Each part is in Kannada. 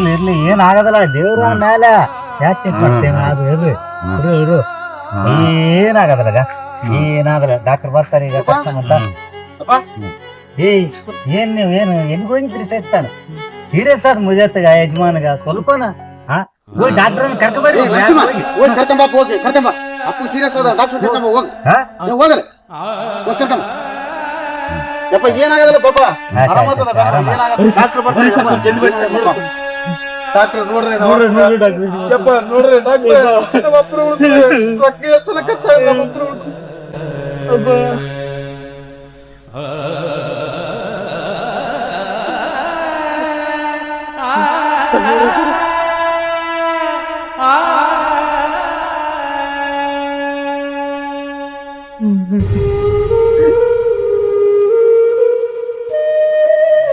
ಇರ್ಲಿ ಏನ್ ಆಗದಲ್ಲ ದೇವ್ರ ಮೇಲೆ ಯಾಕೆ ಚೆಕ್ ಮಾಡ್ತೇನೆ ಅದು ಇರು ಇರು ಇರು ಏನಾಗದ್ರಾಗ ಏನಾಗಲ್ಲ ಡಾಕ್ಟರ್ ಬರ್ತಾರೆ ಈಗ ಏನ್ ನೀವು ಏನು ಎನ್ಗೆ ಹೋಗಿದ್ರಿ ಇಷ್ಟ ಇರ್ತಾನೆ ಸೀರಿಯಸ್ ಆದ ಮುಜಾತಗ ಯಜಮಾನ್ಗ ಸ್ವಲ್ಪನ ಹೋಗಿ ಡಾಕ್ಟರ್ ಕರ್ಕೊಂಬರ್ರಿ ಕರ್ಕೊಂಬ ಅಪ್ಪು ಸೀರಿಯಸ್ ಅದ ಡಾಕ್ಟರ್ ಕರ್ಕೊಂಬ ಹೋಗಲ್ಲ ಕರ್ಕೊಂಬ ಯಪ್ಪ ಏನಾಗದಲ್ಲ ಪಾಪ ಆರಾಮದ ಡಾಕ್ಟರ್ ಬರ್ತಾರೆ ಡಾಕ್ಟರ್ ನೋಡ್ರಿ ಯಪ್ಪ ನೋಡ್ರಿ ಡಾಕ್ಟರ್ ನಮ್ಮ ಅಪ್ಪರು ರೊಕ್ಕ ಎಷ್ಟು ಖರ್ಚ ನಮ್ಮ ಅಪ್ಪರು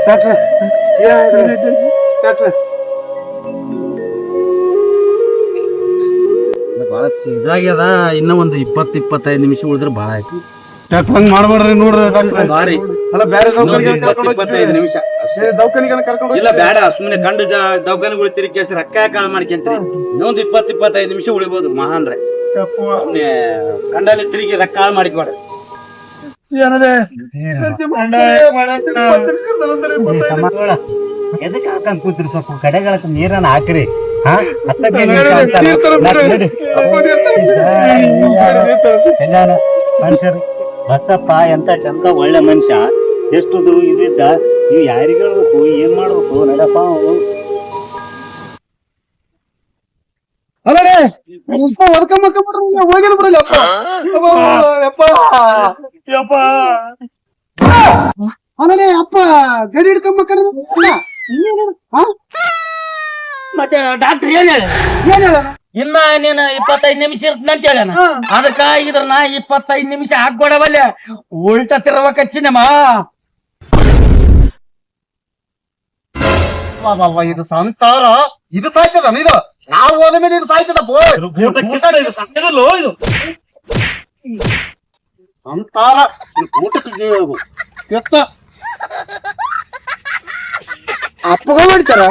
ಡಾಕ್ಟರ್ ಡಾಕ್ಟರ್ ಬಾಳ ಇದಾಗ್ಯದ ಇನ್ನ ಒಂದು 20-25 ನಿಮಿಷ ಉಳಿದ್ರೆ ಬಾಳ ಆಯ್ತು ಡಾಕ್ಟರ್ ಹಂಗ್ ಮಾಡ್ಬೇಡ್ರಿ ನೋಡ್ರಿ ಡಾಕ್ಟರ್ ಬಾರಿ ಅಲ್ಲ ಬೇರೆ 20-25 ನಿಮಿಷ ಅಷ್ಟೇ ದವಾಖಾನಿಗೆ ಕರ್ಕೊಂಡು ಇಲ್ಲ ಬೇಡ ಸುಮ್ಮನೆ ಕಂಡು ದವಾಖಾನೆಗಳು ತಿರುಗಿ ರೊಕ್ಕ ಕಾಳ ಮಾಡ್ಕೊಂತ್ರಿ ಇನ್ನೊಂದು 20-25 ನಿಮಿಷ ಉಳಿಬಹುದು ಮಹಾನ್ರೆ ಕಂಡಲ್ಲಿ ತಿರುಗಿ ರೊಕ್ಕ ಕಾಳ ಮಾಡಿಕೊಡ ಎದಕ್ ಹಾಕಂತ ಕೂತ್ರಿ ಸ್ವಲ್ಪ ಕಡೆಗಳಕ್ಕ ನೀರನ್ನ ಹಾಕ್ರಿ ಮನುಷ್ಯರು ಬಸಪ್ಪ ಎಂತ ಚಂದ ಒಳ್ಳೆ ಮನುಷ್ಯ ಎಷ್ಟು ಇದಿದ್ದ ನೀವು ಯಾರಿಗ ಹೇಳ್ಬೇಕು ಏನ್ ಮಾಡ್ಬೇಕು ನಡಪ್ಪ ಅಲ್ಲೇ ಹೋಗಿನ ಬಿಡಲ್ಲ ಅಲ್ಲೇ ಅಪ್ಪ ಗಡಿ ಹಿಡ್ಕೊಂಬ ಮತ್ತೆ ಡಾಕ್ಟರ್ ಏನ್ ಹೇಳ ಇನ್ನ ನೀನ್ 25 ನಿಮಿಷ ಇರ್ತಂತ ಹೇಳ ಅದಕ್ಕ ಇದ್ರನ 25 ನಿಮಿಷ ಹಾಕೊಡವಲ್ಲ ಉಲ್ಟ ತಿರ್ವಕಚ್ಚಿನಮ್ಮ ಇದು ಸಂತಾರ ಇದು ಸಾಯ್ತದ ಇದು ನಾವು ಹೋದ ಮೇಲೆ ಇದು ಸಾಯ್ತದ ಸಂತಾರ ಊಟಕ್ಕೆ ಕೆತ್ತ ಅಪ್ಪಗ ಮಾಡ್ತಾರ